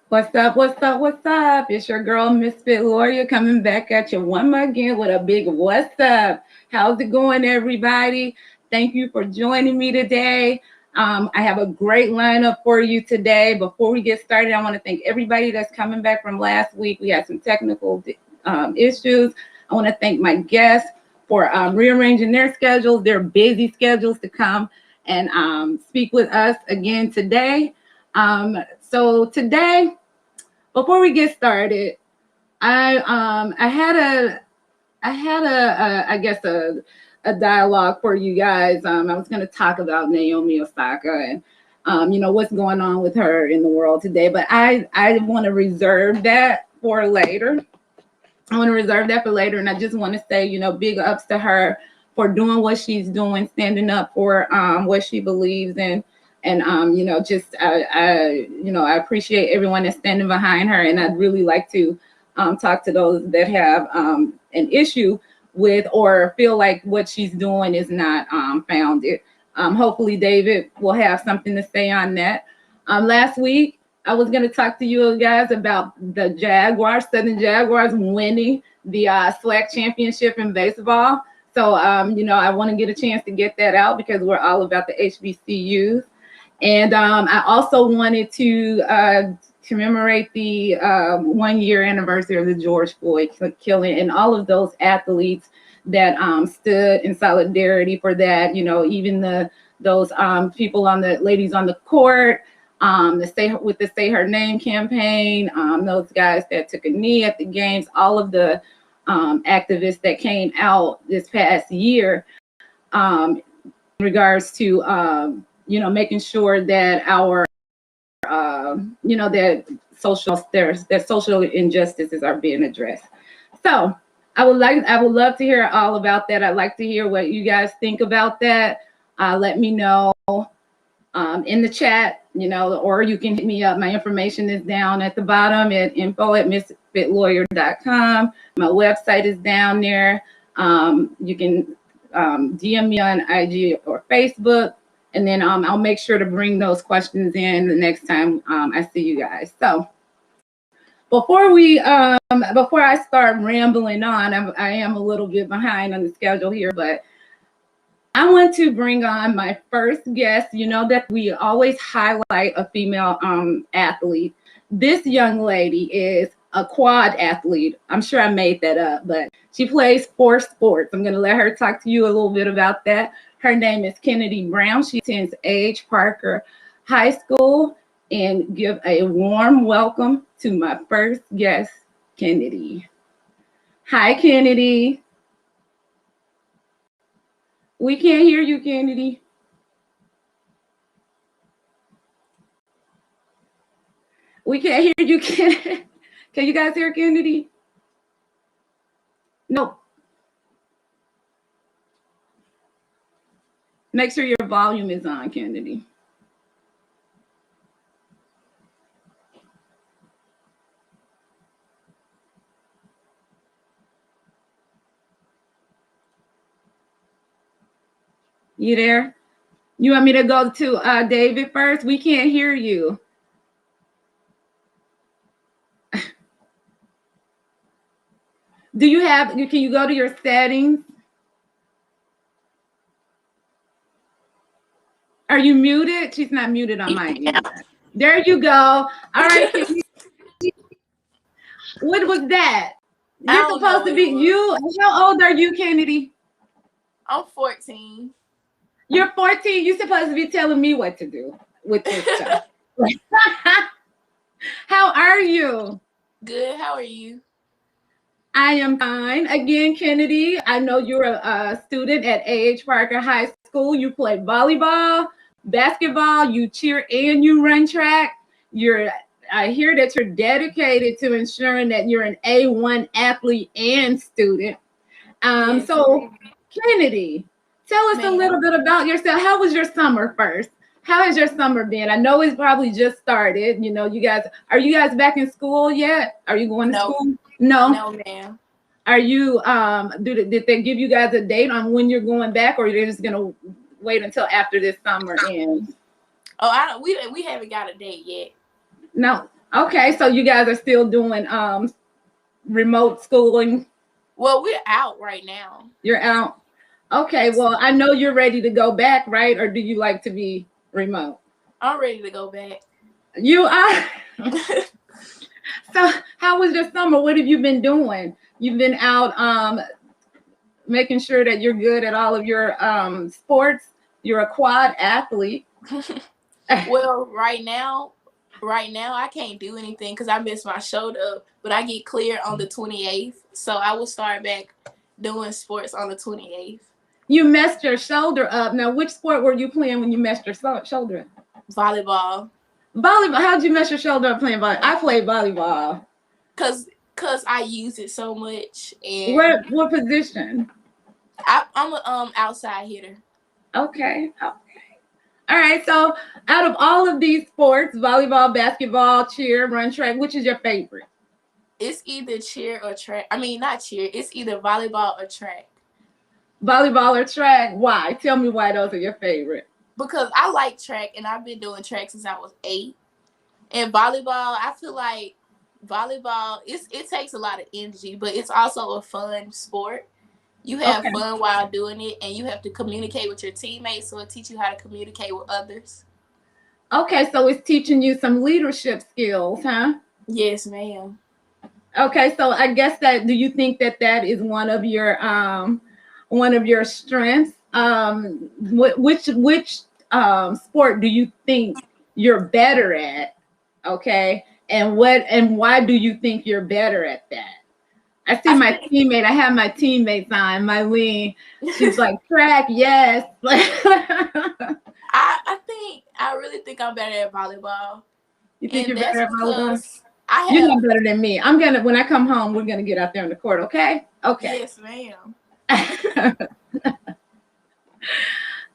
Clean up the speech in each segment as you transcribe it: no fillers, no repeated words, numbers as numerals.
What's up? What's up? What's up? It's your girl, MissFittLawyer, coming back at you one more again with a big what's up. How's it going, everybody? Thank you for joining me today. I have a great lineup for you today. Before we get started, I want to thank everybody that's coming back from last week. We had some technical issues. I want to thank my guests for rearranging their schedules, their busy schedules to come and speak with us again today. So today, before we get started, I had a I guess a dialogue for you guys. I was going to talk about Naomi Osaka and what's going on with her in the world today, but I want to reserve that for later. And I just want to say, big ups to her for doing what she's doing, standing up for what she believes in. And I appreciate everyone that's standing behind her. And I'd really like to talk to those that have an issue with or feel like what she's doing is not founded. Hopefully, David will have something to say on that. Last week, I was going to talk to you guys about the Southern Jaguars winning the SWAC championship in baseball. So, I want to get a chance to get that out because we're all about the HBCUs. And I also wanted to commemorate the 1 year anniversary of the George Floyd killing and all of those athletes that stood in solidarity for that. Even those people ladies on the court, the Say Her Name campaign, those guys that took a knee at the games, all of the activists that came out this past year in regards to making sure that our, that social injustices are being addressed. So I would love to hear all about that. I'd like to hear what you guys think about that. Let me know in the chat, or you can hit me up. My information is down at the bottom at info@missfitlawyer.com. My website is down there. You can DM me on IG or Facebook. And then I'll make sure to bring those questions in the next time I see you guys. So before I start rambling on, I am a little bit behind on the schedule here, but I want to bring on my first guest. That we always highlight a female athlete. This young lady is a quad athlete. I'm sure I made that up, but she plays 4 sports. I'm going to let her talk to you a little bit about that. Her name is Kennedy Brown. She attends A.H. Parker High School. And give a warm welcome to my first guest, Kennedy. Hi, Kennedy. We can't hear you, Kennedy. We can't hear you, Kennedy. Can you guys hear Kennedy? No. Make sure your volume is on, Kennedy. You there? You want me to go to David first? We can't hear you. Can you go to your settings? Are you muted? She's not muted on my end. There you go. All right. What was that? You're supposed to be you. How old are you, Kennedy? I'm 14. You're 14. You're supposed to be telling me what to do with this stuff. How are you? Good. How are you? I am fine. Again, Kennedy, I know you're a student at A.H. Parker High School. You play volleyball, basketball, you cheer, and you run track. I hear that you're dedicated to ensuring that you're an A1 athlete and student. So, Kennedy, tell us a little bit about yourself. How was your summer first? How has your summer been? I know it's probably just started. Are you guys back in school yet? Are you going to school? No, ma'am. Are you, did they give you guys a date on when you're going back, or you're just going to wait until after this summer ends? Oh, we haven't got a date yet. No. Okay, so you guys are still doing remote schooling. Well, we're out right now. You're out. Okay, well, I know you're ready to go back, right? Or do you like to be remote? I'm ready to go back. You are. So how was your summer? What have you been doing? You've been out making sure that you're good at all of your sports. You're a quad athlete. Well, right now I can't do anything because I messed my shoulder up, but I get cleared on the 28th, so I will start back doing sports on the 28th. You messed your shoulder up. Now, which sport were you playing when you messed your shoulder up? Volleyball. Volleyball. How'd you mess your shoulder up playing volleyball? I played volleyball. Cause I use it so much. And What position? I'm a outside hitter. Okay. All right. So out of all of these sports, volleyball, basketball, cheer, run track, which is your favorite? It's either cheer or track. I mean, not cheer. It's either volleyball or track. Volleyball or track? Why? Tell me why those are your favorite. Because I like track, and I've been doing track since I was 8. And volleyball, I feel like volleyball, it takes a lot of energy, but it's also a fun sport. You have fun while doing it, and you have to communicate with your teammates, so it teaches you how to communicate with others. Okay, so it's teaching you some leadership skills, huh? Yes, ma'am. Okay, so I guess do you think that is one of your strengths? Which sport do you think you're better at? Okay, and why do you think you're better at that? I see my teammate. I have my teammates on. Mylene, she's like, track, yes. I really think I'm better at volleyball. You think you're better at volleyball? You're not better than me. When I come home, we're gonna get out there on the court, okay? Okay. Yes, ma'am.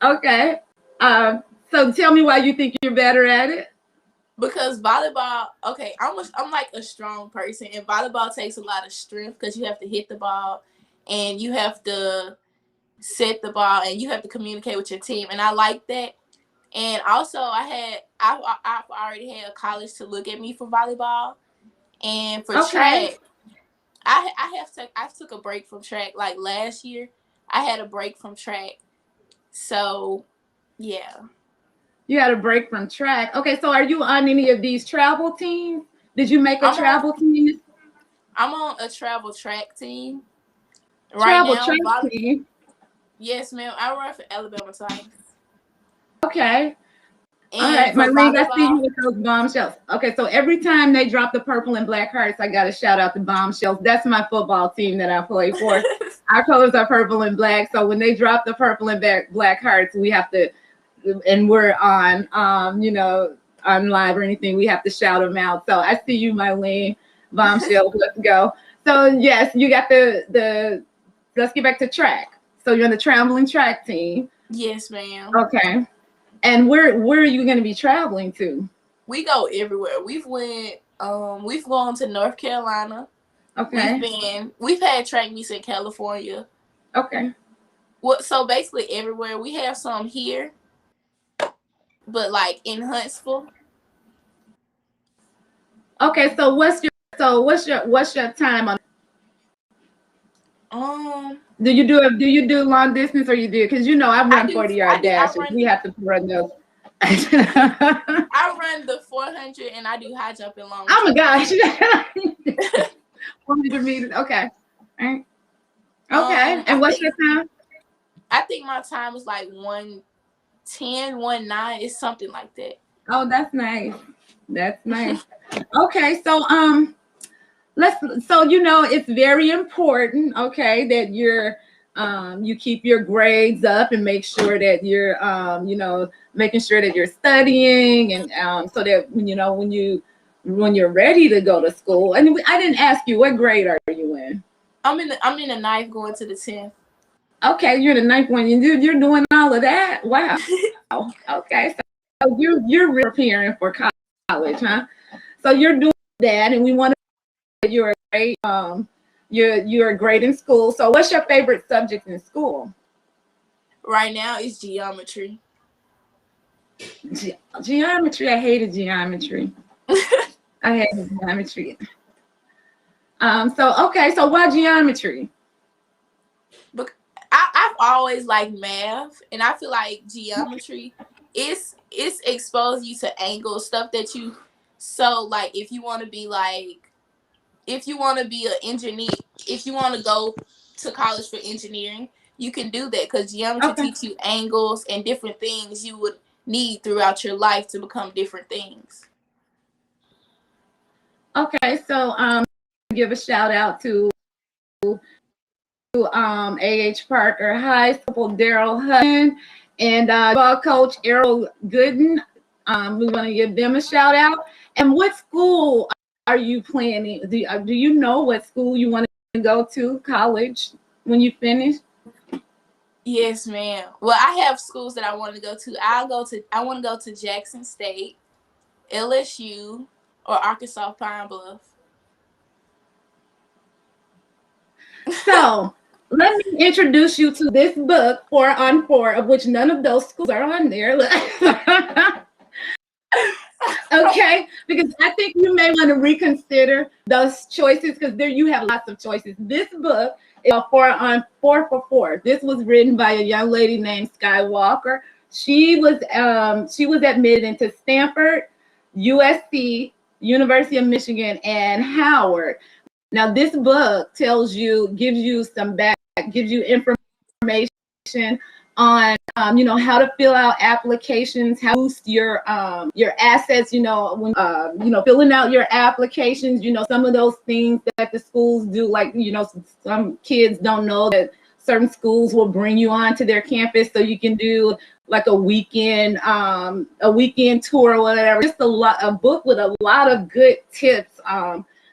Okay. So tell me why you think you're better at it. Because volleyball, okay, I'm like a strong person, and volleyball takes a lot of strength because you have to hit the ball, and you have to set the ball, and you have to communicate with your team, and I like that. And also, I've already had a college to look at me for volleyball, and for track, I took a break from track. Like last year, I had a break from track, so yeah. You had a break from track. Okay, so are you on any of these travel teams? Did you make a travel team? I'm on a travel track team. Travel track team? Yes, ma'am. I run for Alabama Tigers. Okay. And all right, Mylene, I see you with those bombshells. Okay, so every time they drop the purple and black hearts, I got to shout out the bombshells. That's my football team that I play for. Our colors are purple and black. So when they drop the purple and black hearts, we have to, and we're on, on live or anything, we have to shout them out. So I see you, Mylene, bombshells. Let's go. So yes, you got let's get back to track. So you're on the traveling track team. Yes, ma'am. Okay. And where are you going to be traveling to? We go everywhere. We've gone to North Carolina. Okay. We've had track meets in California. Okay. So basically everywhere. We have some here, but like in Huntsville. Okay, so what's your time on? Do you do long distance or you do? Because I run 40-yard dashes. We have to run those. I run the 400 and I do high jump and long. Oh my gosh! 400 meters. Okay. All right. Okay. And what's your time? I think my time is like 1:10, 1:09. It's something like that. Oh, that's nice. That's nice. Okay, so it's very important, okay, that you keep your grades up and make sure that you're making sure that you're studying, and so that when you're ready to go to school. And I didn't ask you, what grade are you in? I'm in the 9th going to the 10th. Okay, you're in the 9th one. You're doing all of that. Wow. Okay, so you're preparing for college, huh? So you're doing that, and we want to you're great. You're great in school. So what's your favorite subject in school? Right now it's geometry. Geometry. I hated geometry. I had geometry. So why geometry? But I've always liked math, and I feel like geometry it's exposed you to angles, stuff that you. So like, if you want to be an engineer, if you want to go to college for engineering, you can do that because geometry Okay. teaches you angles and different things you would need throughout your life to become different things. Okay. So give a shout out to A.H. Parker High School, Daryl Hudson, and coach Errol Gooden. We want to give them a shout out. And what school are you planning? Do you know what school you want to go to college when you finish? Yes, ma'am. Well, I have schools that I want to go to. I want to go to Jackson State, LSU, or Arkansas Pine Bluff. So let me introduce you to this book, 4 on 4, of which none of those schools are on there. Okay, because I think you may want to reconsider those choices because there you have lots of choices. This book is 4 on 4 for 4. This was written by a young lady named Sky Walker. She was admitted into Stanford, USC, University of Michigan, and Howard. Now, this book gives you information on how to fill out applications, how to boost your assets, when filling out your applications, some of those things that the schools do, like some kids don't know that certain schools will bring you onto their campus so you can do like a weekend tour or whatever. Just a book with a lot of good tips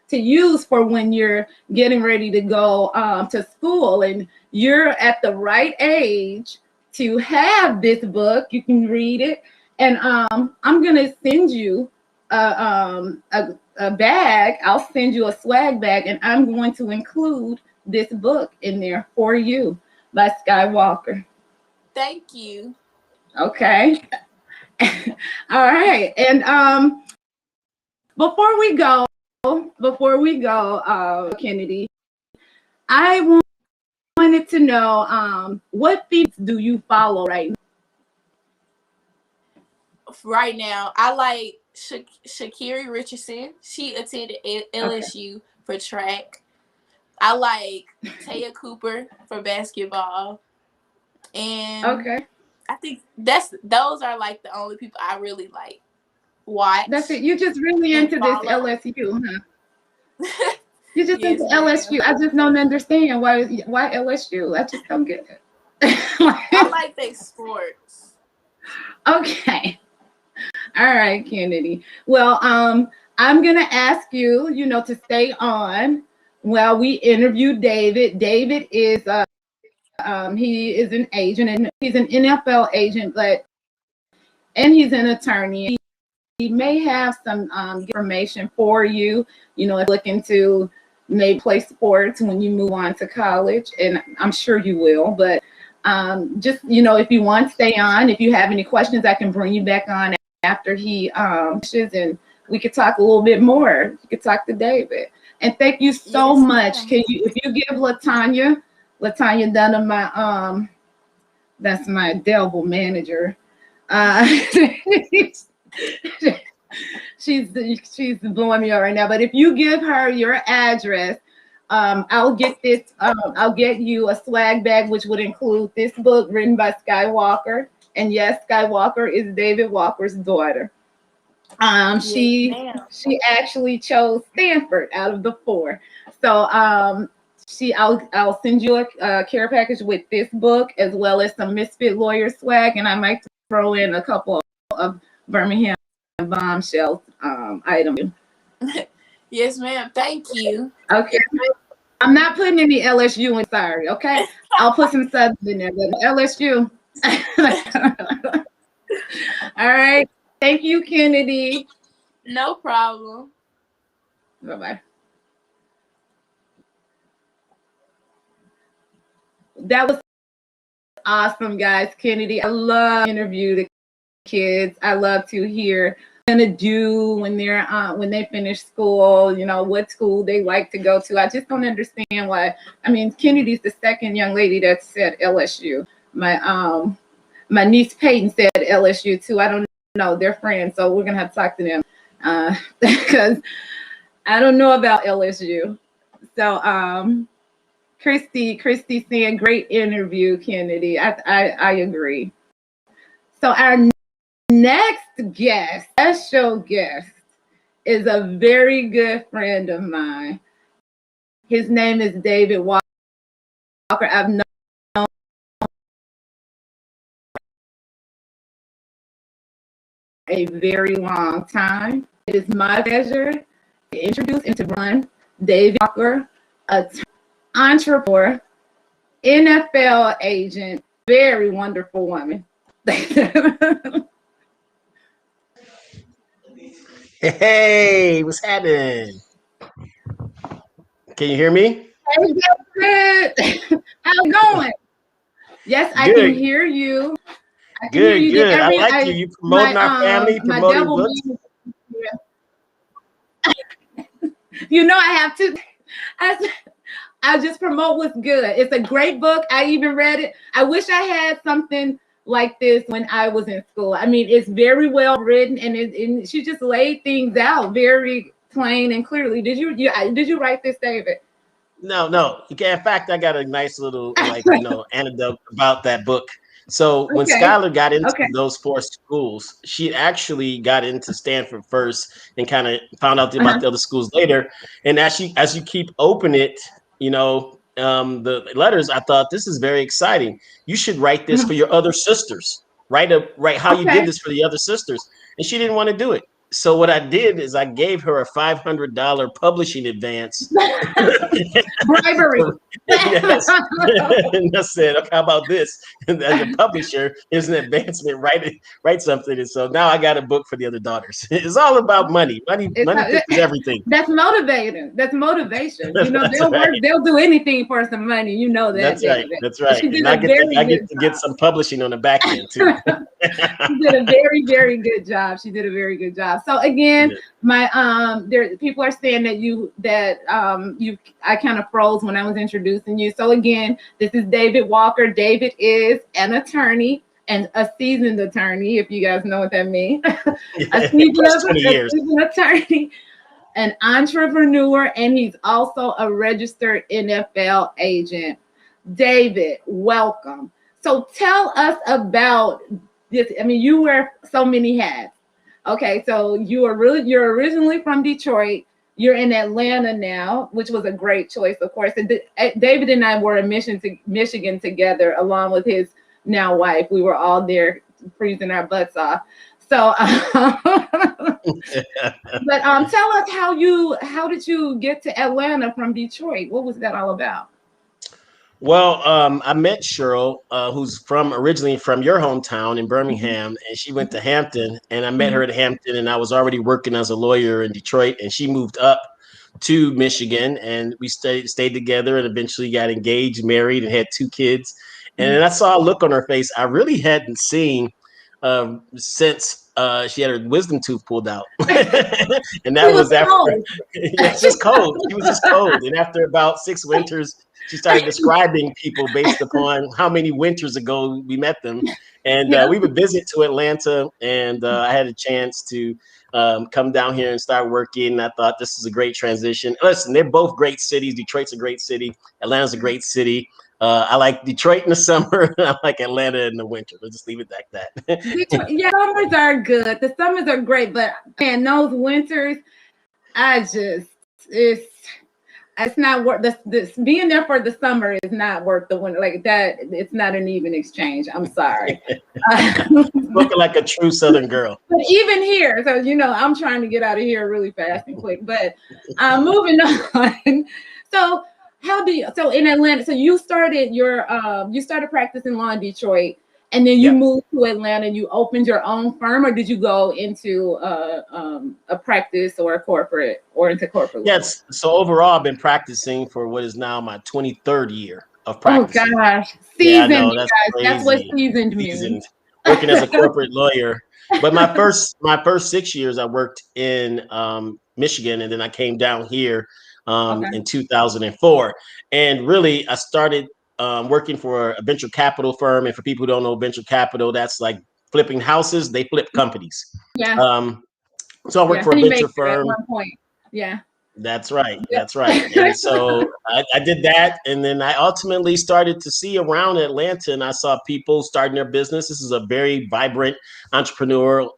to use for when you're getting ready to go to school, and you're at the right age to have this book. You can read it, and I'm gonna send you a bag. I'll send you a swag bag, and I'm going to include this book in there for you by Skywalker. Thank you. Okay. All right, and before we go, Kennedy, I wanted to know what feeds do you follow right now? Right now, I like Sha'Carri Richardson. She attended LSU for track. I like Taya Cooper for basketball, and Okay, I think those are like the only people I really like that's watch it. You're just really and into this follow. LSU, huh? You're just into Yes, ma'am. LSU. I just don't understand why LSU. I just don't get I it. like their sports. Okay. All right, Kennedy. Well, I'm gonna ask you, to stay on while we interview David. David is he is an agent, and he's an NFL agent, and he's an attorney. He may have some information for you, if looking to maybe play sports when you move on to college, and I'm sure you will. But just if you want to stay on, if you have any questions, I can bring you back on after he finishes, and we could talk a little bit more. You could talk to David. And thank you so Yes, much. ma'am. If you give Latanya Dunham, my that's my Delville manager. she's blowing me up right now. But if you give her your address, I'll get this. I'll get you a swag bag, which would include this book written by Skywalker. And yes, Skywalker is David Walker's daughter. Yes, ma'am. She actually chose Stanford out of the 4. So I'll send you a care package with this book as well as some MissFittLawyer swag, and I might throw in a couple of Birmingham bombshell items. Yes, ma'am. Thank you. Okay. I'm not putting any LSU in. Sorry. Okay. I'll put some subs in there, but LSU. All right. Thank you, Kennedy. No problem. Bye-bye. That was awesome, guys. Kennedy, I love to interview the kids. I love to hear gonna do when they're when they finish school, you know, what school they like to go to. I just don't understand why. I mean, Kennedy's the second young lady that said LSU. My niece Peyton said LSU too. I don't know, they're friends, so we're gonna have to talk to them because I don't know about LSU. So Christy saying great interview, Kennedy. I agree. So our next guest, special guest, is a very good friend of mine. His name is David Walker. I've known a very long time. It is my pleasure to introduce and to run David Walker, an entrepreneur, NFL agent, very wonderful woman. Hey, what's happening? Can you hear me? Hey, David. How's it going? Yes, I can hear you. Good. I like you. You promoting our family, promoting books. You know, I have to. I just promote what's good. It's a great book. I even read it. I wish I had something like this when I was in school. I mean, it's very well written, and she just laid things out very plain and clearly. Did you write this, David? No. In fact, I got a nice little anecdote about that book. So when Skylar got into those 4 schools, she actually got into Stanford first and kind of found out about the other schools later. And as you keep opening it, the letters, I thought this is very exciting. You should write this for your other sisters. Write how you did this for the other sisters. And she didn't want to do it. So what I did is I gave her a $500 publishing advance. Bribery. Yes. And I said, okay, how about this? And as a publisher, here's an advancement, write something. And so now I got a book for the other daughters. It's all about money. Money is everything. That's motivating. That's motivation. You know, they'll do anything for some money. You know that. That's right. And I get to get some publishing on the back end too. She did a very, very good job. So again, people are saying that I kind of froze when I was introducing you. So again, this is David Walker. David is an attorney and a seasoned attorney, if you guys know what that means. a seasoned attorney, an entrepreneur, and he's also a registered NFL agent. David, welcome. So tell us about this. I mean, you wear so many hats. Okay, so you're originally from Detroit. You're in Atlanta now, which was a great choice, of course. And David and I were in Michigan together, along with his now wife. We were all there freezing our butts off. So, but tell us how did you get to Atlanta from Detroit? What was that all about? Well, I met Cheryl, who's originally from your hometown in Birmingham, and she went to Hampton, and I met her at Hampton, and I was already working as a lawyer in Detroit, and she moved up to Michigan, and we stayed together, and eventually got engaged, married, and had 2 kids. And then I saw a look on her face I really hadn't seen since she had her wisdom tooth pulled out. And that was after it's just cold. She was just cold. And after about 6 winters, she started describing people based upon how many winters ago we met them. And we would visit to Atlanta, and I had a chance to come down here and start working. I thought this is a great transition. Listen, they're both great cities. Detroit's a great city. Atlanta's a great city. I like Detroit in the summer. I like Atlanta in the winter. Let's just leave it like that. Yeah, summers are good. The summers are great, but man, those winters, it's not worth this being there for the summer is not worth the winter like that. It's not an even exchange. I'm sorry. Looking like a true Southern girl. But even here, so I'm trying to get out of here really fast and quick. But moving on. So so in Atlanta, so you started practicing law in Detroit, and then you moved to Atlanta and you opened your own firm, or did you go into a practice or into corporate? Yes. So overall, I've been practicing for what is now my 23rd year of practicing. Oh gosh, seasoned, guys. That's what seasoned means. Working as a corporate lawyer. But my first 6 years I worked in Michigan, and then I came down here Okay. in 2004. And really, I started working for a venture capital firm. And for people who don't know venture capital, that's like flipping houses. They flip companies. Yeah. Um, so I worked Yeah. for a Money venture maker at firm. one point. Yeah. That's right. Yep. That's right. And so I did that. And then I ultimately started to see around Atlanta, and I saw people starting their business. This is a very vibrant entrepreneurial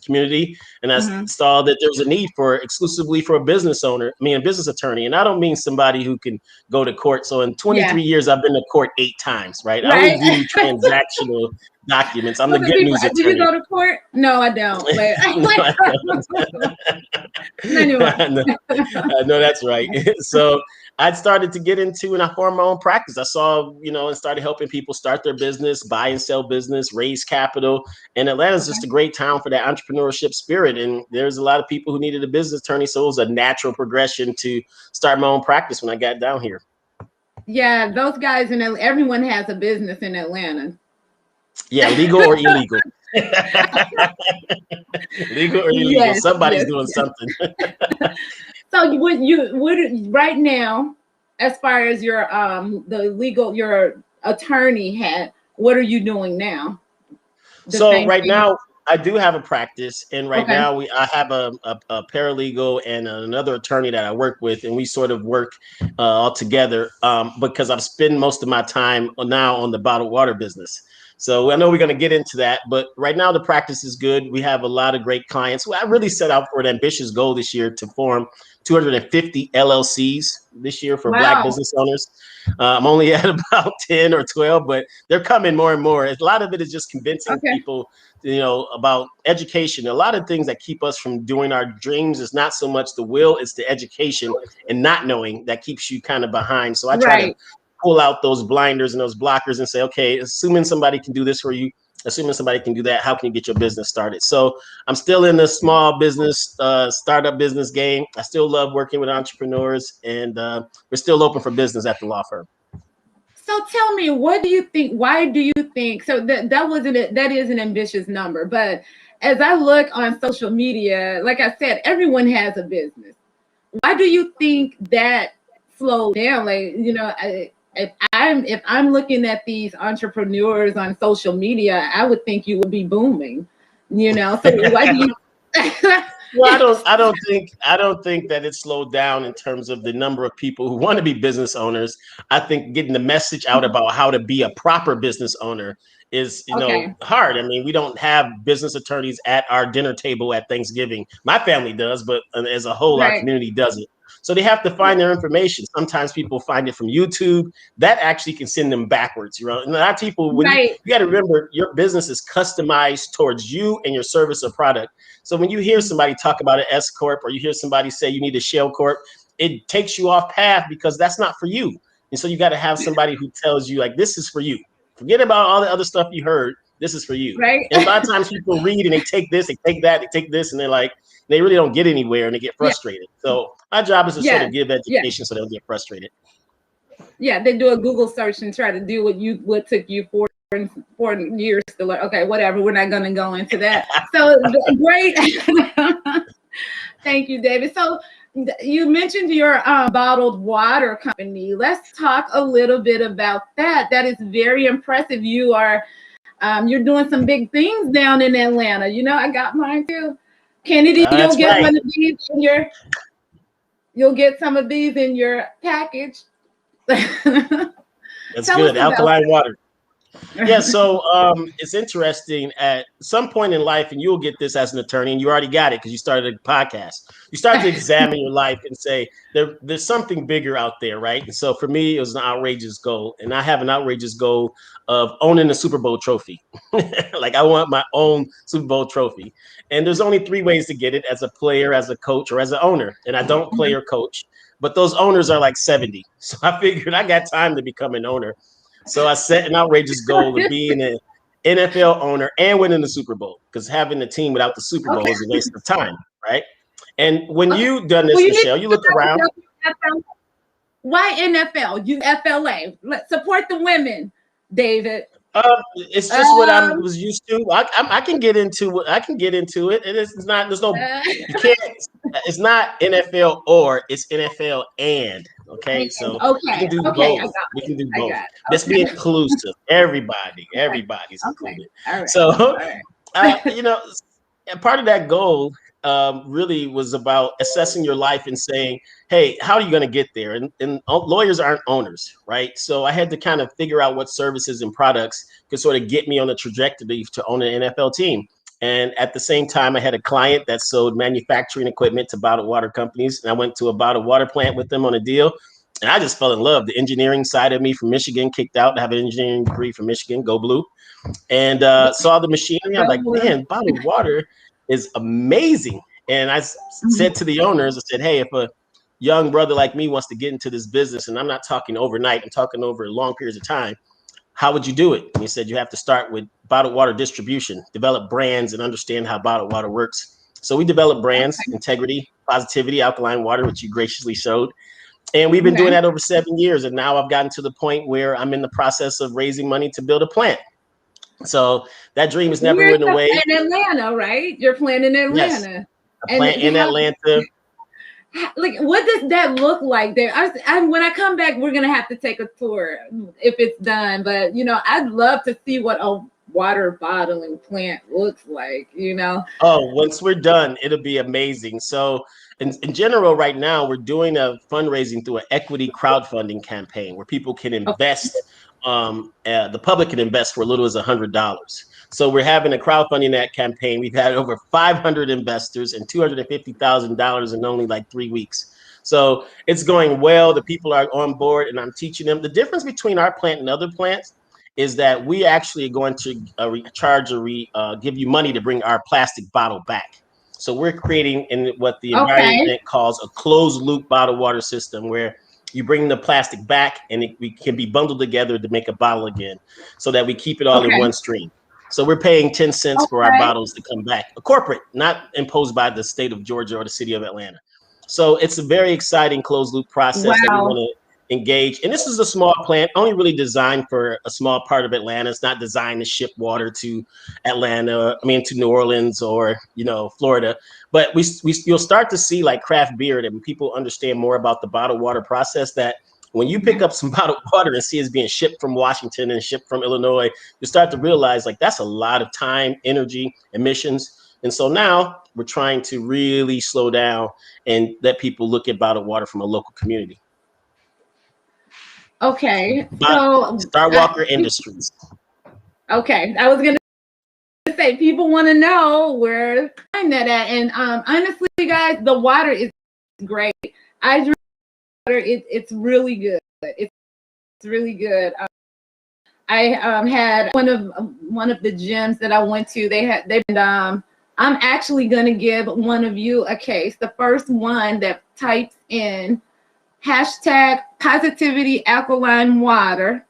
community. And I Mhm. saw that there was a need for exclusively for a business owner, a business attorney. And I don't mean somebody who can go to court. So in 23 Yeah. years, I've been to court 8 times, right? I only Right. do transactional documents. I'm So the the good people, news do you attorney. go to court? No, I don't. But No, I don't. not anymore. No, no, that's right. So I started to get into, and I formed my own practice. I saw, and started helping people start their business, buy and sell business, raise capital. And Atlanta's Okay. just a great town for that entrepreneurship spirit. And there's a lot of people who needed a business attorney. So it was a natural progression to start my own practice when I got down here. Yeah, those guys everyone has a business in Atlanta. Yeah, legal or illegal. Legal or illegal. Yes, Somebody's yes, doing yes. something. So what right now, as far as your your attorney hat, what are you doing now? The So same right thing. now I do have a practice, and right Okay. now I have a paralegal and another attorney that I work with, and we sort of work all together because I'm spending most of my time now on the bottled water business. So I know we're going to get into that, but right now the practice is good. We have a lot of great clients. I really set out for an ambitious goal this year to form 250 LLCs this year for Black Wow. business owners. I'm only at about 10 or 12, but they're coming more and more. A lot of it is just convincing Okay. people, about education. A lot of things that keep us from doing our dreams is not so much the will, it's the education and not knowing that keeps you kind of behind. So I try to Right. pull out those blinders and those blockers and say, okay, assuming somebody can do this for you, assuming somebody can do that, how can you get your business started? So I'm still in the small business, startup business game. I still love working with entrepreneurs, and we're still open for business at the law firm. So tell me, what do you think? Why do you think? So that wasn't it. That is an ambitious number, but as I look on social media, like I said, everyone has a business. Why do you think that slowed down? Like, if I'm looking at these entrepreneurs on social media, I would think you would be booming. So why do you? Well, I don't think that it slowed down in terms of the number of people who want to be business owners. I think getting the message out about how to be a proper business owner is, Okay. hard. I mean, we don't have business attorneys at our dinner table at Thanksgiving. My family does, but as a whole, our Right. community doesn't. So they have to find their information. Sometimes people find it from YouTube. That actually can send them backwards. And a lot of people, when you Right. got to remember, your business is customized towards you and your service or product. So when you hear somebody talk about an S corp, or you hear somebody say you need a shell corp, it takes you off path because that's not for you. And so you got to have somebody who tells you, like, this is for you. Forget about all the other stuff you heard. This is for you. Right. And a lot of times people read and they take this, they take that, they take this, and they're like, they really don't get anywhere, and they get Yeah. frustrated. So my job is to sort Yeah. of give Yeah. education so they'll get frustrated. Yeah. They do a Google search and try to do what took you 4 years to learn. Okay, whatever. We're not going to go into that. So great. Thank you, David. So you mentioned your bottled water company. Let's talk a little bit about that. That is very impressive. You're doing some big things down in Atlanta. I got mine too. Kennedy, That's you'll get right. one of these you'll get some of these in your package. That's Tell us good. about Alkaline water. Yeah, that. so it's interesting at some point in life, and you'll get this as an attorney, and you already got it because you started a podcast. You start to examine your life and say, there's something bigger out there, right? And so for me, it was an outrageous goal, and I have an outrageous goal of owning a Super Bowl trophy. Like, I want my own Super Bowl trophy. And there's only 3 ways to get it: as a player, as a coach, or as an owner. And I don't play or coach, but those owners are like 70. So I figured I got time to become an owner. So I set an outrageous goal of being an NFL owner and winning the Super Bowl, because having a team without the Super Bowl Okay. is a waste of time, right? And when Okay. you've done Well, this, you need Michelle, you look around. to why NFL? You FLA. Let's support the women, David. It's just what I Um, was used to. I can get into it. I can get into it. It's not. There's no. uh, You can't. It's not NFL or. It's NFL and. Okay, so we can okay, do okay, both. We can do I both. got it. Let's be Okay, inclusive. okay, Everybody's okay. included. All right, So, all right. you know, and part of that goal really was about assessing your life and saying, hey, how are you going to get there? And lawyers aren't owners, right? So I had to kind of figure out what services and products could sort of get me on the trajectory to own an NFL team. And at the same time, I had a client that sold manufacturing equipment to bottled water companies. And I went to a bottled water plant with them on a deal. And I just fell in love. The engineering side of me from Michigan kicked out. I have an engineering degree from Michigan, go blue, and saw the machinery. I was like, man, bottled water is amazing. And I said to the owners, I said, hey, if a young brother like me wants to get into this business, and I'm not talking overnight, I'm talking over long periods of time, how would you do it? And he said, you have to start with bottled water distribution, develop brands, and understand how bottled water works. So we developed brands, integrity, positivity, alkaline water, which you graciously showed. And we've been doing Okay. that over 7 years. And now I've gotten to the point where I'm in the process of raising money to build a plant. So that dream is never You're went away. in Atlanta, right? You're playing in Yes, Atlanta, a and plant in how? Atlanta. Like, what does that look like there? When I come back, we're gonna have to take a tour if it's done. But I'd love to see what a water bottling plant looks like. Oh, once we're done, it'll be amazing. So in general, right now, we're doing a fundraising through an equity crowdfunding campaign where people can invest. The public can invest for as little as $100. So we're having a crowdfunding that campaign. We've had over 500 investors and $250,000 in only like 3 weeks. So it's going well. The people are on board, and I'm teaching them. The difference between our plant and other plants is that we actually are going to give you money to bring our plastic bottle back. So we're creating in what the Okay. environment calls a closed loop bottled water system where you bring the plastic back and we can be bundled together to make a bottle again so that we keep it all in Okay. one stream. So we're paying 10 cents for our bottles to come back, a corporate, not imposed by the state of Georgia or the city of Atlanta. So it's a very exciting closed loop process that we Wow. want to engage. And this is a small plant, only really designed for a small part of Atlanta. It's not designed to ship water to to New Orleans or, Florida. But you'll start to see like craft beer, that when people understand more about the bottled water process, that when you pick up some bottled water and see it's being shipped from Washington and shipped from Illinois, you start to realize like that's a lot of time, energy, emissions. And so now we're trying to really slow down and let people look at bottled water from a local community. Okay. But So, Star Walker Industries. okay, I was gonna say people want to know where to find that at, and honestly, guys, the water is great. I drink water; it's really good. It's really good. I had one of the gyms that I went to. I'm actually gonna give one of you a case. The first one that types in hashtag positivity alkaline water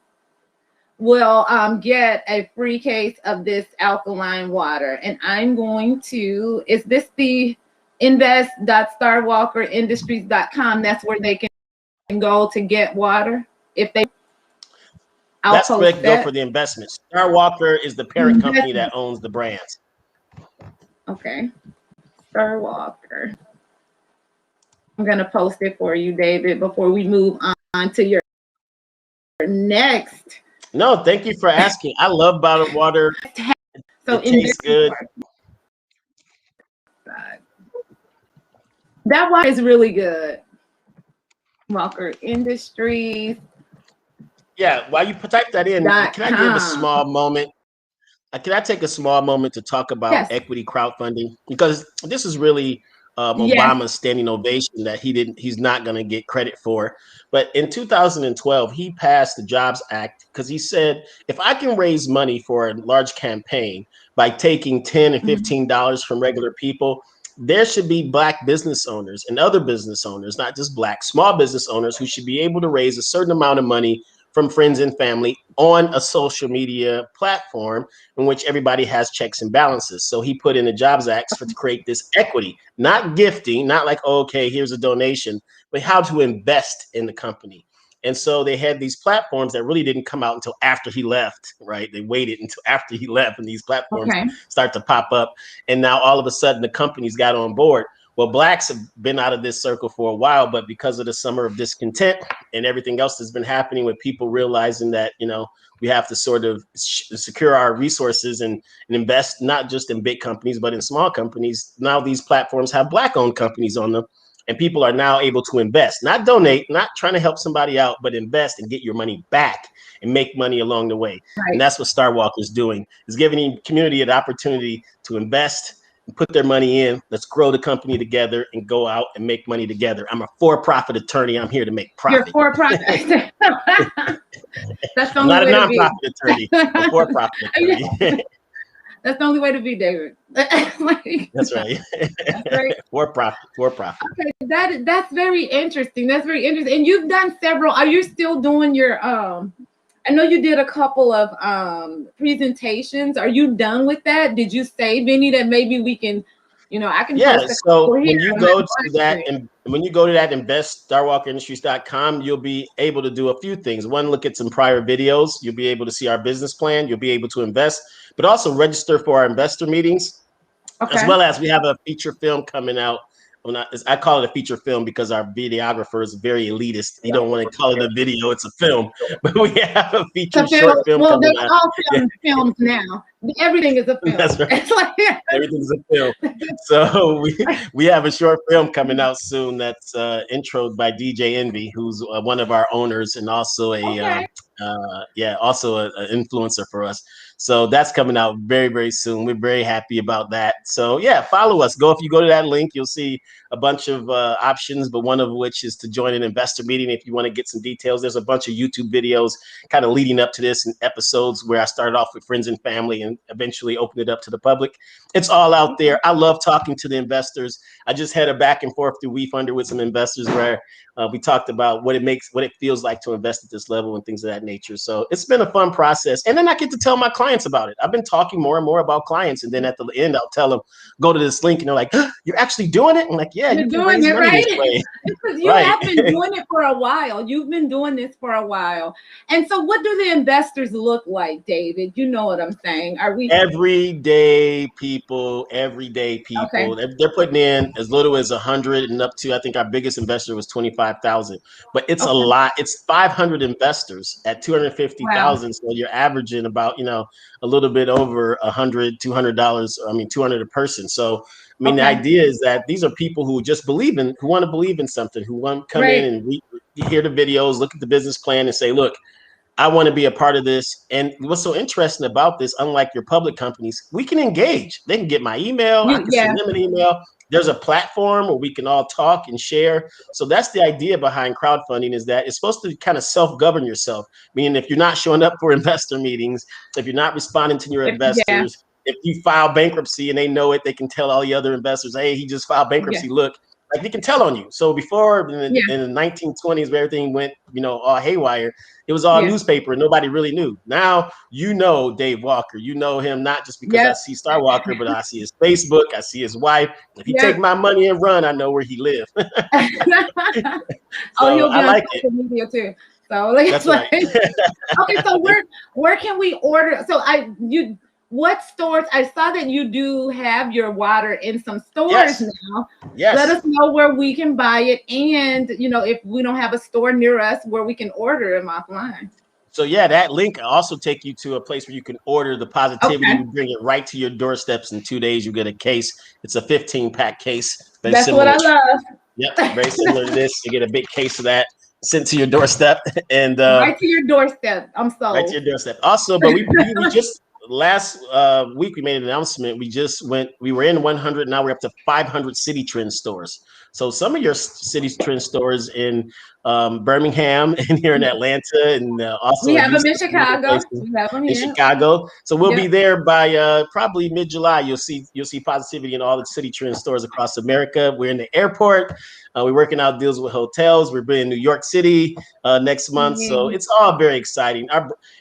will get a free case of this alkaline water. And I'm going to, is this the invest.starwalkerindustries.com? That's where they can go to get water. If they, That's where they can go for the investment. Star Walker is the parent company that owns the brands. Okay. Star Walker. I'm going to post it for you, David, before we move on to your next. No, thank you for asking. I love bottled water. So it tastes good. That water is really good. Walker Industries. Yeah, while you type that in, can I give a small moment? Can I take a small moment to talk about equity crowdfunding? Because this is really Obama's standing ovation that he's not going to get credit for. But in 2012, he passed the Jobs Act because he said, if I can raise money for a large campaign by taking $10 and $15 from regular people, there should be Black business owners and other business owners, not just Black, small business owners, who should be able to raise a certain amount of money from friends and family on a social media platform in which everybody has checks and balances. So he put in the Jobs Act to create this equity, not gifting, not like, oh, okay, here's a donation, but how to invest in the company. And so they had these platforms that really didn't come out until after he left, right? They waited until after he left, and these platforms start to pop up. And now all of a sudden the companies got on board. Well, Blacks have been out of this circle for a while, but because of the summer of discontent and everything else that's been happening with people realizing that, you know, we have to sort of secure our resources and invest not just in big companies, but in small companies. Now these platforms have Black-owned companies on them, and people are now able to invest, not donate, not trying to help somebody out, but invest and get your money back and make money along the way. Right. And that's what Star Walker is doing, is giving the community an opportunity to invest and put their money in. Let's grow the company together and go out and make money together. I'm a for-profit attorney. I'm here to make profit. You're for-profit. That's the I'm only not a way nonprofit attorney. I'm a for-profit attorney. That's the only way to be, David. That's right. That's right. For profit. Okay, that's very interesting. That's very interesting. And you've done several. Are you still doing your I know you did a couple of presentations. Are you done with that? Did you save any that maybe we can, you know, I can post a so when you go to that screen. and when you go to that investstarwalkerindustries.com, you'll be able to do a few things. One, look at some prior videos. You'll be able to see our business plan. You'll be able to invest, but also register for our investor meetings, as well as we have a feature film coming out. I call it a feature film because our videographer is very elitist. He don't want to call it a video; it's a film. But we have a feature short film coming out. All films now. Everything is a film. That's right. It's like everything's a film. So we have a short film coming out soon that's introed by DJ Envy, who's one of our owners and also an influencer for us. So that's coming out very, very soon. We're very happy about that. So yeah, follow us. If you go to that link, you'll see a bunch of options, but one of which is to join an investor meeting. If you want to get some details, there's a bunch of YouTube videos kind of leading up to this and episodes where I started off with friends and family and eventually opened it up to the public. It's all out there. I love talking to the investors. I just had a back and forth through WeFunder with some investors where we talked about what it feels like to invest at this level and things of that nature. So it's been a fun process. And then I get to tell my clients about it. I've been talking more and more about clients. And then at the end, I'll tell them, go to this link. And they're like, you're actually doing it? I'm like, yeah, you're doing it, right? Because you have been doing it for a while. You've been doing this for a while. And so what do the investors look like, David? You know what I'm saying? Are we everyday people? Okay. They're putting in as little as 100 and up to, I think our biggest investor was 25,000, but it's a lot. It's 500 investors at 250,000. Wow. So you're averaging about, a little bit over $100, $200. I mean, 200 a person. So, I mean, the idea is that these are people who want to believe in something, who want to come in and hear the videos, look at the business plan and say, look, I want to be a part of this. And what's so interesting about this, unlike your public companies, we can engage. They can get my email. I can send them an email. There's a platform where we can all talk and share. So that's the idea behind crowdfunding, is that it's supposed to kind of self-govern yourself. Meaning if you're not showing up for investor meetings, if you're not responding to your investors, if you file bankruptcy and they know it, they can tell all the other investors, hey, he just filed bankruptcy. Look, like they can tell on you. So before in the 1920s, where everything went, all haywire, it was all newspaper and nobody really knew. Now, Dave Walker, you know him, not just because I see Star Walker, but I see his Facebook, I see his wife. If he take my money and run, I know where he lives. He'll be on social media too. So that's right. Okay, so where can we order? So what stores? I saw that you do have your water in some stores now. Yes. Let us know where we can buy it. And, if we don't have a store near us, where we can order them offline. So, that link will also take you to a place where you can order the Positivity. We bring it right to your doorsteps in 2 days. You get a case. It's a 15-pack case. That's what I love. Yep, very similar to this. You get a big case of that sent to your doorstep. And right to your doorstep. I'm sold. Right to your doorstep. Also, but we just... Last week we made an announcement. We were in 100. Now we're up to 500 City Trend stores. So some of your City Trend stores in Birmingham and here in Atlanta, and also we have them in Chicago. We have them in Chicago. So we'll be there by probably mid-July. You'll see Positivity in all the City Trend stores across America. We're in the airport. We're working out deals with hotels. We're in New York City next month. So it's all very exciting.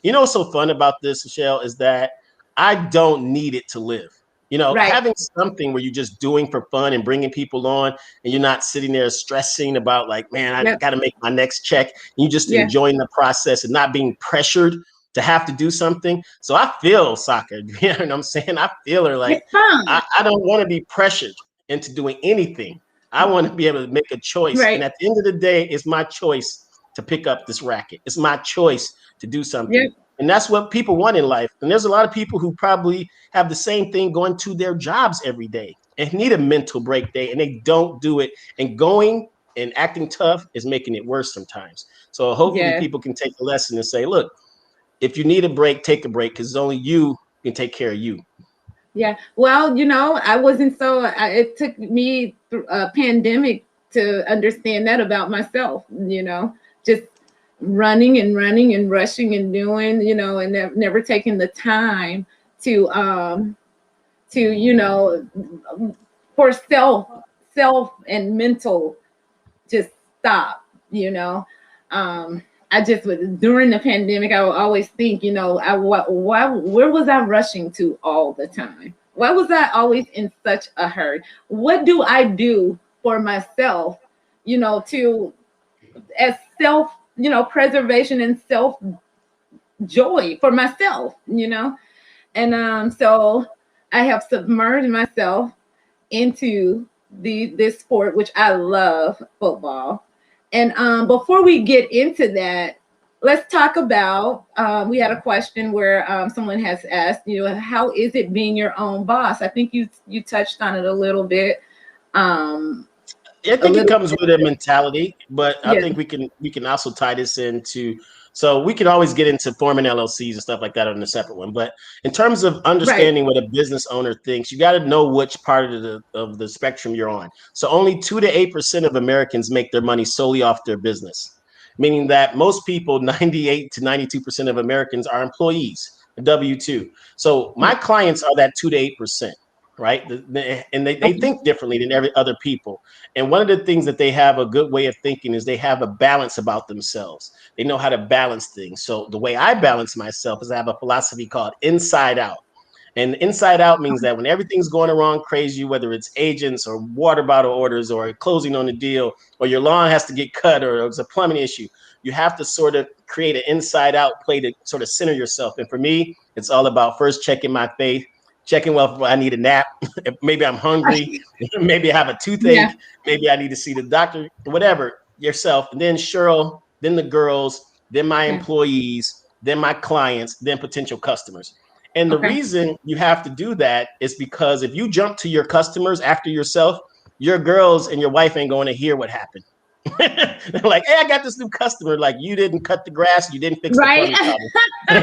What's so fun about this, Michelle, is that I don't need it to live. You know, Right. having something where you're just doing for fun and bringing people on, and you're not sitting there stressing about like, man, I Yep. got to make my next check. You just Yeah. enjoying the process and not being pressured to have to do something. So I feel soccer. You know what I'm saying? I feel her like It's fun. I don't want to be pressured into doing anything. I want to be able to make a choice. And Right. at the end of the day, it's my choice to pick up this racket. It's my choice to do something. Yep. And that's what people want in life. And there's a lot of people who probably have the same thing going to their jobs every day and need a mental break day, and they don't do it. And going and acting tough is making it worse sometimes. So hopefully Yes. people can take a lesson and say, look, if you need a break, take a break, because only you can take care of you. Yeah. Well, I wasn't it took me through a pandemic to understand that about myself, just running and running and rushing and doing, and never taking the time to, for self and mental, just stop, I just was during the pandemic. I would always think, where was I rushing to all the time? Why was I always in such a hurry? What do I do for myself, to as self, preservation and self joy for myself, and so I have submerged myself into this sport, which I love, football. And before we get into that, let's talk about. We had a question where someone has asked, how is it being your own boss? I think you touched on it a little bit. I think it comes with a mentality, but I Yeah. think we can also tie this into, so we can always get into forming LLCs and stuff like that on a separate one. But in terms of understanding what a business owner thinks, you got to know which part of the spectrum you're on. So only 2 to 8% of Americans make their money solely off their business, meaning that most people, 98 to 92% of Americans, are employees, W-2. So my clients are that 2 to 8%. Right. And they think differently than every other people. And one of the things that they have a good way of thinking is they have a balance about themselves. They know how to balance things. So the way I balance myself is I have a philosophy called inside out. And inside out means that when everything's going wrong crazy, whether it's agents or water bottle orders or closing on a deal, or your lawn has to get cut, or it's a plumbing issue, you have to sort of create an inside out play to sort of center yourself. And for me, it's all about first checking my faith, checking well if I need a nap, maybe I'm hungry, maybe I have a toothache, Yeah. maybe I need to see the doctor, whatever, yourself. And then Cheryl, then the girls, then my employees, then my clients, then potential customers. And the Okay. reason you have to do that is because if you jump to your customers after yourself, your girls and your wife ain't going to hear what happened. They're like, hey, I got this new customer. Like, you didn't cut the grass, you didn't fix the Right. plumbing problem.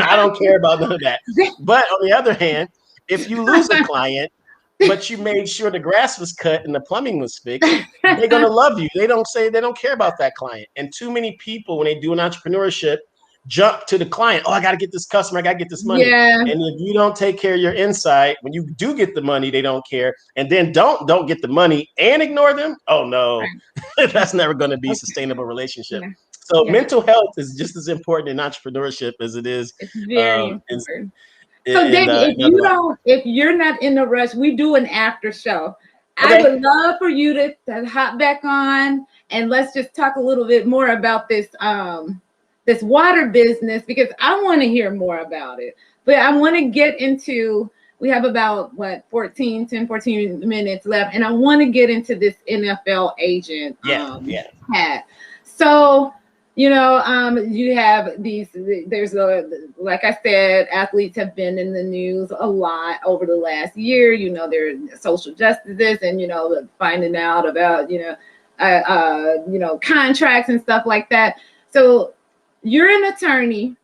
I don't care about none of that. But on the other hand, if you lose a client, but you made sure the grass was cut and the plumbing was fixed, they're gonna love you. They don't care about that client. And too many people, when they do an entrepreneurship, jump to the client. Oh, I gotta get this customer, I gotta get this money. Yeah. And if you don't take care of your inside, when you do get the money, they don't care. And then don't get the money and ignore them. Oh no, that's never gonna be a sustainable relationship. Yeah. So Yeah. mental health is just as important in entrepreneurship as it is It's very important. So, David, if you're not in a rush, we do an after show. I would love for you to hop back on and let's just talk a little bit more about this this water business, because I want to hear more about it. But I want to get into, we have about 14 minutes left, and I want to get into this NFL agent hat. So you have there's like I said, athletes have been in the news a lot over the last year. Their social justices and finding out about contracts and stuff like that. So you're an attorney,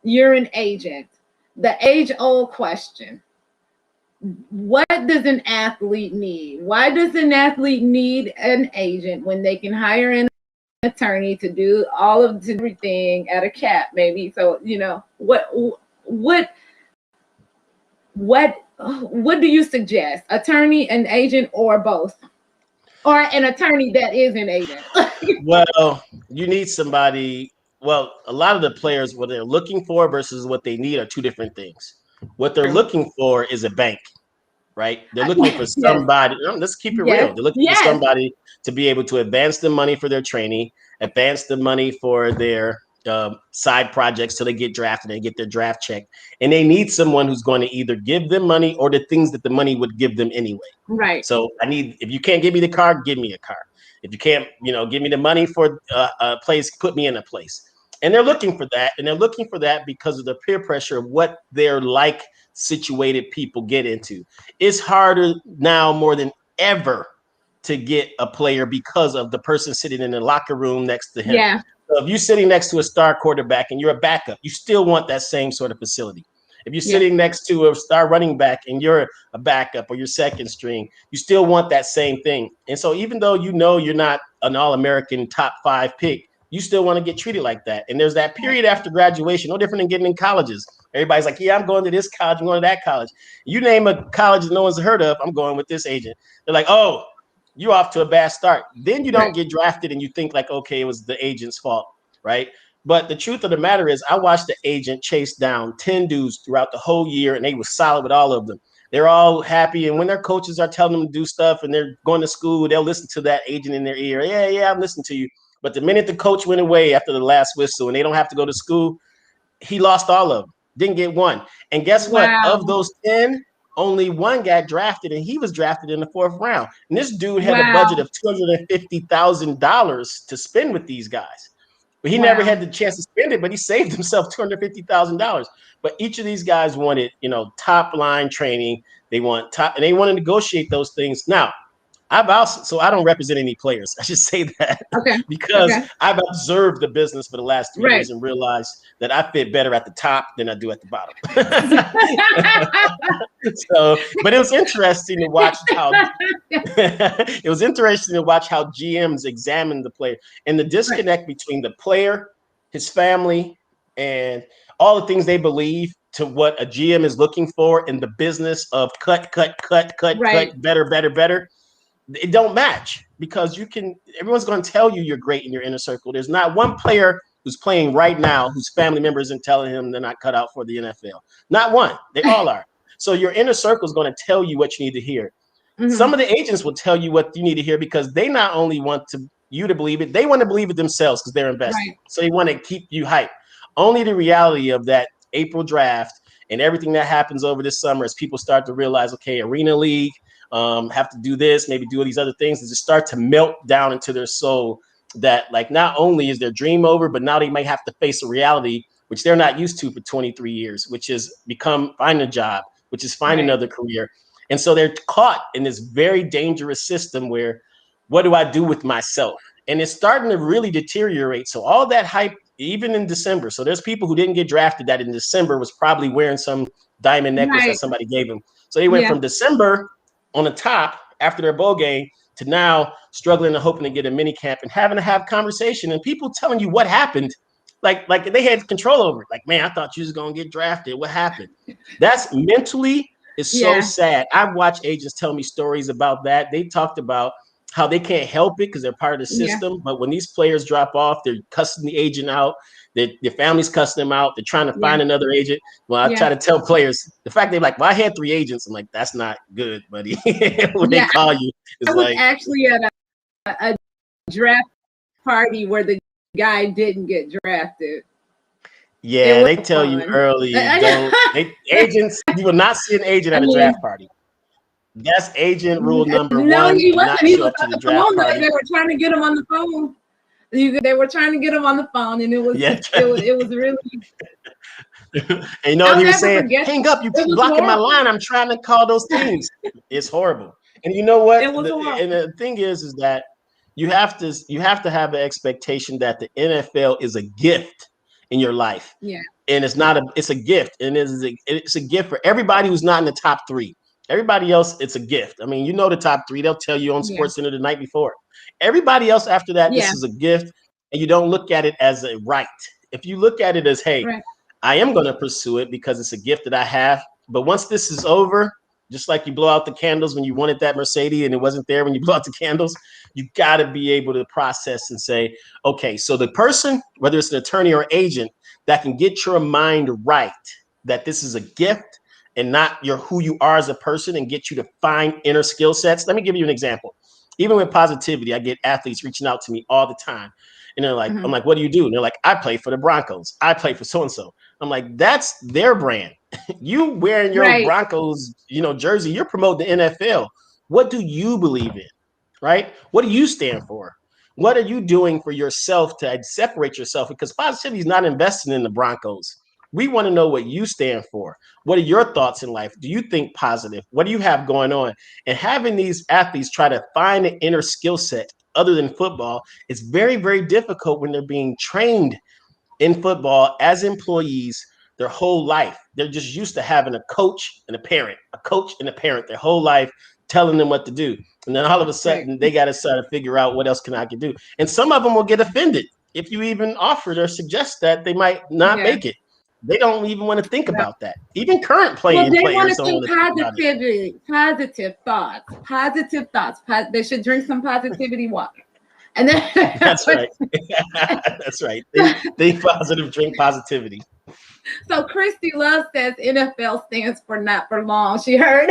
you're an agent. The age-old question: what does an athlete need? Why does an athlete need an agent when they can hire an attorney to do all of everything at a cap, maybe? So what do you suggest? Attorney, an agent, or both? Or an attorney that is an agent? Well, you need somebody. Well, a lot of the players, what they're looking for versus what they need are two different things. What they're looking for is a bank, right? They're looking for somebody. Let's keep it real. They're looking for somebody to be able to advance the money for their training, advance the money for their side projects so they get drafted and get their draft check. And they need someone who's going to either give them money or the things that the money would give them anyway. Right. So if you can't give me the car, give me a car. If you can't, give me the money for a place, put me in a place. And they're looking for that. And they're looking for that because of the peer pressure of what they're like situated people get into. It's harder now more than ever to get a player because of the person sitting in the locker room next to him. Yeah. So if you're sitting next to a star quarterback and you're a backup, you still want that same sort of facility. If you're sitting next to a star running back and you're a backup or you're second string, you still want that same thing. And so even though you're not an All-American top 5 pick, you still want to get treated like that. And there's that period after graduation, no different than getting in colleges. Everybody's like, yeah, I'm going to this college, I'm going to that college. You name a college that no one's heard of, I'm going with this agent. They're like, oh, you're off to a bad start. Then you don't get drafted and you think like, okay, it was the agent's fault, right? But the truth of the matter is I watched the agent chase down 10 dudes throughout the whole year, and they were solid with all of them. They're all happy. And when their coaches are telling them to do stuff and they're going to school, they'll listen to that agent in their ear. Yeah, I'm listening to you. But the minute the coach went away after the last whistle and they don't have to go to school, he lost all of them, didn't get one. And guess what? Of those 10, only one got drafted, and he was drafted in the 4th round. And this dude had a budget of $250,000 to spend with these guys. But he never had the chance to spend it, but he saved himself $250,000. But each of these guys wanted, top line training. They want and they want to negotiate those things. Now, so I don't represent any players. I should say that because I've observed the business for the last 3 years and realized that I fit better at the top than I do at the bottom. But it was interesting to watch how GMs examine the player and the disconnect between the player, his family, and all the things they believe to what a GM is looking for in the business of cut, better. It don't match because everyone's going to tell you you're great in your inner circle. There's not one player who's playing right now whose family members are telling him they're not cut out for the NFL. Not one. They all are. So your inner circle is going to tell you what you need to hear. Mm-hmm. Some of the agents will tell you what you need to hear because they not only want you to believe it, they want to believe it themselves because they're invested. Right. So they want to keep you hyped. Only the reality of that April draft and everything that happens over this summer as people start to realize, okay, Arena League, have to do this, maybe do all these other things, and just start to melt down into their soul that like not only is their dream over, but now they might have to face a reality which they're not used to for 23 years, which is find a job, which is find another career. And so they're caught in this very dangerous system where what do I do with myself? And it's starting to really deteriorate. So all that hype, even in December. So there's people who didn't get drafted that in December was probably wearing some diamond necklace that somebody gave them. So they went from December on the top after their bowl game to now struggling and hoping to get a mini camp and having to have conversation and people telling you what happened. Like they had control over it. Like, man, I thought you was going to get drafted. What happened? That's mentally is so sad. I've watched agents tell me stories about that. They talked about how they can't help it because they're part of the system. But when these players drop off, they're cussing the agent out. Their families cussing them out. They're trying to find another agent. Well, I try to tell players the fact they're like, well, I had 3 agents. I'm like, that's not good, buddy. When they call you, it's I was actually at a draft party where the guy didn't get drafted. Yeah, they tell you early. Agents, you will not see an agent at a draft party. That's agent rule number 1. No, he wasn't. He was on the phone. They were trying to get him on the phone. They were trying to get him on the phone, and it was really. And he was saying, "Hang up! You keep blocking my line. I'm trying to call those teams." It's horrible. And you know what? And the thing is that you have to have the expectation that the NFL is a gift in your life. Yeah. And it's a gift, and it's a gift for everybody who's not in the top 3. Everybody else, it's a gift. I mean, the top 3, they'll tell you on SportsCenter the night before. Everybody else after that, this is a gift, and you don't look at it as a right. If you look at it as, hey, I am going to pursue it because it's a gift that I have. But once this is over, just like you blow out the candles when you wanted that Mercedes and it wasn't there when you blow out the candles, you got to be able to process and say, okay, so the person, whether it's an attorney or agent, that can get your mind right, that this is a gift and not who you are as a person, and get you to find inner skill sets. Let me give you an example. Even with positivity, I get athletes reaching out to me all the time. And they're like, I'm like, what do you do? And they're like, I play for the Broncos. I play for so-and-so. I'm like, that's their brand. You wearing your Broncos, jersey, you're promoting the NFL. What do you believe in? Right? What do you stand for? What are you doing for yourself to separate yourself? Because positivity is not investing in the Broncos. We want to know what you stand for. What are your thoughts in life? Do you think positive? What do you have going on? And having these athletes try to find an inner skill set other than football is very, very difficult when they're being trained in football as employees their whole life. They're just used to having a coach and a parent their whole life telling them what to do. And then all of a sudden they got to start to figure out what else can I do. And some of them will get offended if you even offer or suggest that they might not make it. They don't even want to think about that. Even current players don't want to think positivity, positive thoughts. They should drink some positivity water. And then that's right. That's right. Think positive, drink positivity. So Christy Love says NFL stands for not for long. She heard.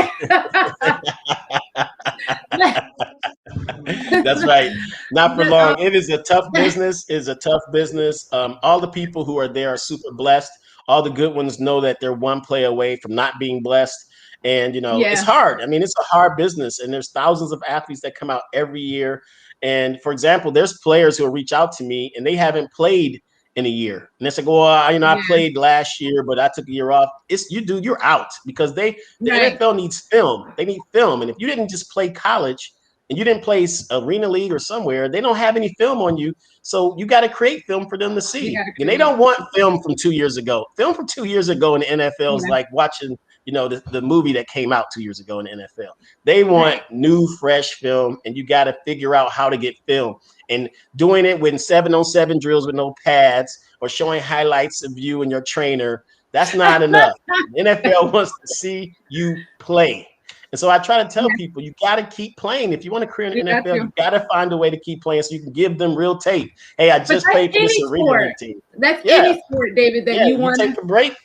That's right. Not for long. It is a tough business. It's a tough business. All the people who are there are super blessed. All the good ones know that they're one play away from not being blessed. And, it's hard. I mean, it's a hard business. And there's thousands of athletes that come out every year. And for example, there's players who will reach out to me and they haven't played in a year. And they say, well, I played last year, but I took a year off. You're out because the NFL needs film. They need film. And if you didn't just play college and you didn't play Arena League or somewhere, they don't have any film on you. So you got to create film for them to see. And they don't want film from 2 years ago. Film from 2 years ago in the NFL is like watching, the movie that came out 2 years ago in the NFL. They want new, fresh film, and you got to figure out how to get film. And doing it with 7-on-7 drills with no pads or showing highlights of you and your trainer, that's not enough. The NFL wants to see you play. And so I try to tell people, you got to keep playing. If you want to career in the NFL, you got to find a way to keep playing so you can give them real tape. Hey, I just played for this Arena League team. That's any sport, David, that you want to take a break.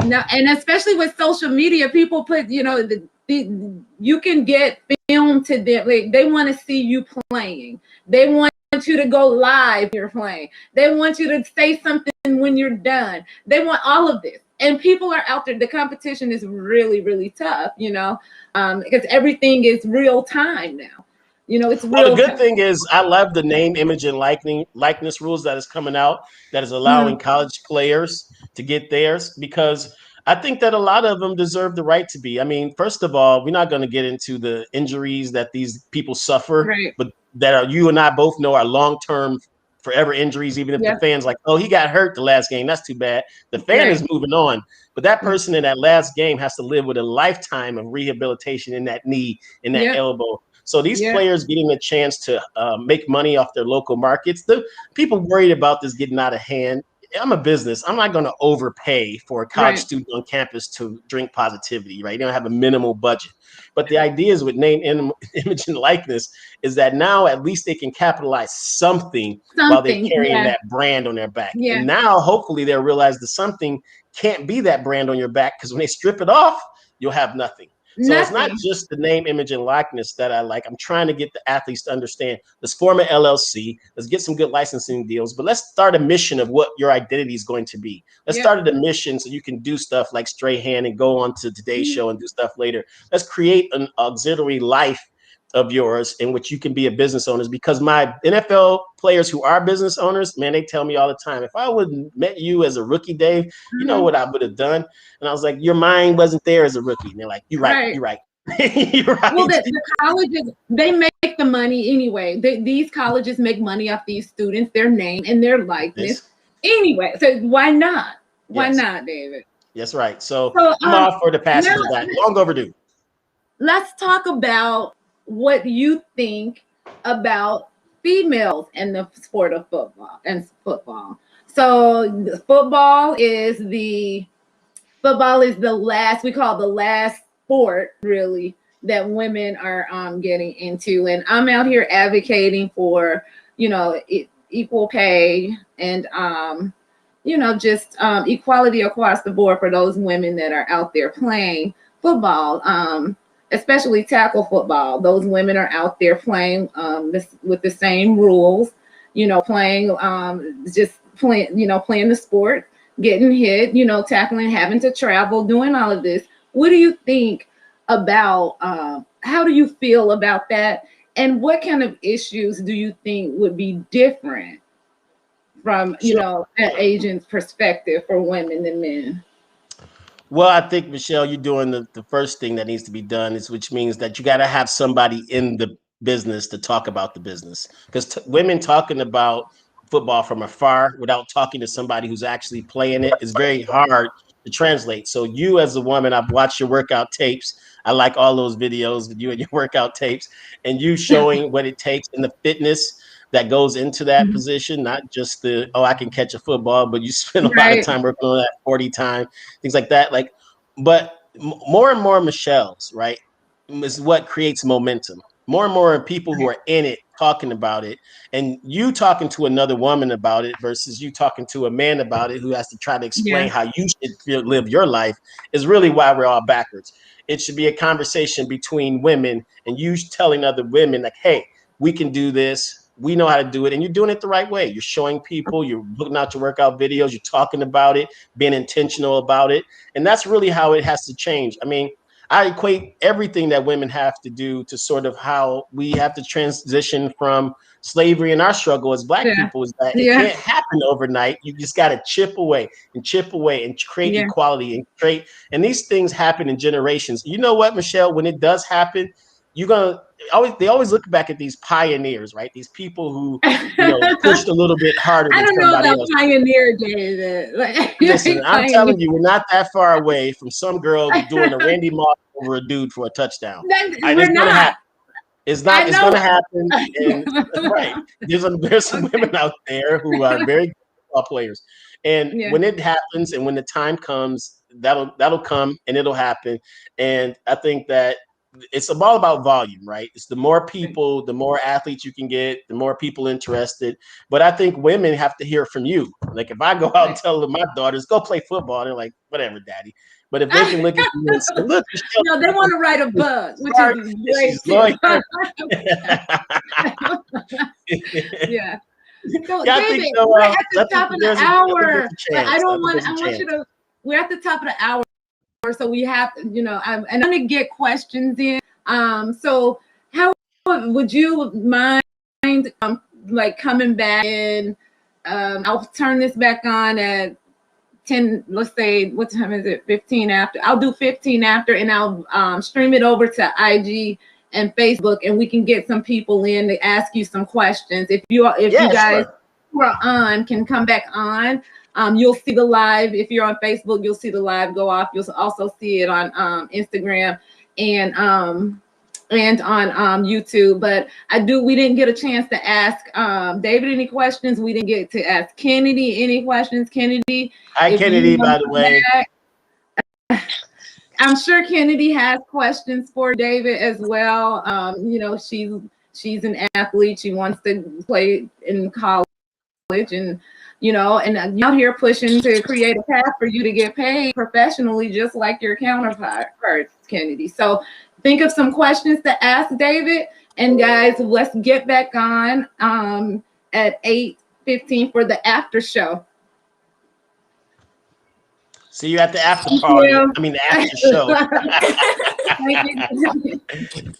No, and especially with social media, people put, you can get film to them. Like, they want to see you playing. They want you to go live. You're playing. They want you to say something when you're done. They want all of this. And people are out there. The competition is really, really tough, because everything is real time now. It's real. Well, the good thing is I love the name, image, and likeness rules that is coming out that is allowing college players to get theirs, because I think that a lot of them deserve the right to be. I mean, first of all, we're not going to get into the injuries that these people suffer, but that you and I both know are long-term forever injuries, even if the fan's like, oh, he got hurt the last game. That's too bad. The fan is moving on. But that person in that last game has to live with a lifetime of rehabilitation in that knee, in that elbow. So these players getting a chance to make money off their local markets, the people worried about this getting out of hand. I'm a business. I'm not going to overpay for a college student on campus to drink positivity, right? They don't have a minimal budget. But the idea is with name, image, and likeness is that now at least they can capitalize something while they're carrying that brand on their back. And now hopefully they'll realize that something can't be that brand on your back, because when they strip it off, you'll have nothing. So it's not just the name, image, and likeness that I like. I'm trying to get the athletes to understand. Let's form an LLC. Let's get some good licensing deals. But let's start a mission of what your identity is going to be. Let's start a mission so you can do stuff like Strahan and go on to today's show and do stuff later. Let's create an auxiliary life of yours in which you can be a business owner. Because my NFL players who are business owners, man, they tell me all the time, if I would have met you as a rookie, Dave, you know what I would have done? And I was like, your mind wasn't there as a rookie. And they're like, you're right. You're right. You're right. Well, the colleges, they make the money anyway. These colleges make money off these students, their name and their likeness anyway. So why not? Why not, David? That's right. So I'm off for the passage of that. Long overdue. Let's talk about what you think about females in the sport of football So football is the last, we call it the last sport really that women are getting into. And I'm out here advocating for, equal pay and just equality across the board for those women that are out there playing football, especially tackle football. Those women are out there playing with the same rules, playing, just playing the sport, getting hit, tackling, having to travel, doing all of this. What do you think about, how do you feel about that? And what kind of issues do you think would be different from, an agent's perspective for women and men? Well, I think, Michelle, you're doing the first thing that needs to be done, which means that you got to have somebody in the business to talk about the business. Because women talking about football from afar without talking to somebody who's actually playing it is very hard to translate. So you, as a woman, I've watched your workout tapes. I like all those videos with you and your workout tapes, and you showing what it takes in the fitness that goes into that position, not just I can catch a football, but you spend a lot of time working on that 40 time, things like that. But more and more Michelle's, right, is what creates momentum. More and more people who are in it talking about it, and you talking to another woman about it versus you talking to a man about it who has to try to explain how you should live your life is really why we're all backwards. It should be a conversation between women and you telling other women like, hey, we can do this. We know how to do it. And you're doing it the right way. You're showing people, you're looking out your workout videos, you're talking about it, being intentional about it. And that's really how it has to change. I mean, I equate everything that women have to do to sort of how we have to transition from slavery, and our struggle as Black people is that it can't happen overnight. You just got to chip away and create equality and create. And these things happen in generations. You know what, Michelle, when it does happen, they always look back at these pioneers, right? These people who pushed a little bit harder than somebody else. Pioneer, David. Listen, I'm telling you, we're not that far away from some girl doing a Randy Moss over a dude for a touchdown. We're not. It's not. It's going to happen. And, right. There's some women out there who are very good football players, and when it happens, and when the time comes, that'll come, and it'll happen. And I think that it's all about volume, right? It's the more people, the more athletes you can get, the more people interested. But I think women have to hear from you. Like if I go out and tell my daughters, go play football, they're like, whatever, daddy. But if they can look at you and say, look, no, they want to write a book, which is great. Yeah. So, David, we're at the top of the hour. We're at the top of the hour. So we have, and I'm going to get questions in. So how would you mind coming back in? I'll turn this back on at 10, let's say, what time is it? 15 after. I'll do 15 after, and I'll stream it over to IG and Facebook, and we can get some people in to ask you some questions. If you guys who are on can come back on. You'll see the live. If you're on Facebook, you'll see the live go off. You'll also see it on Instagram and on YouTube. But we didn't get a chance to ask David any questions. We didn't get to ask Kennedy any questions. Kennedy. Hi, Kennedy, by the way. I'm sure Kennedy has questions for David as well. She's an athlete. She wants to play in college, and and out here pushing to create a path for you to get paid professionally, just like your counterparts, Kennedy. So think of some questions to ask David. And guys, let's get back on at 8:15 for the after show. See you at the after party. I mean, the after show. Thank you.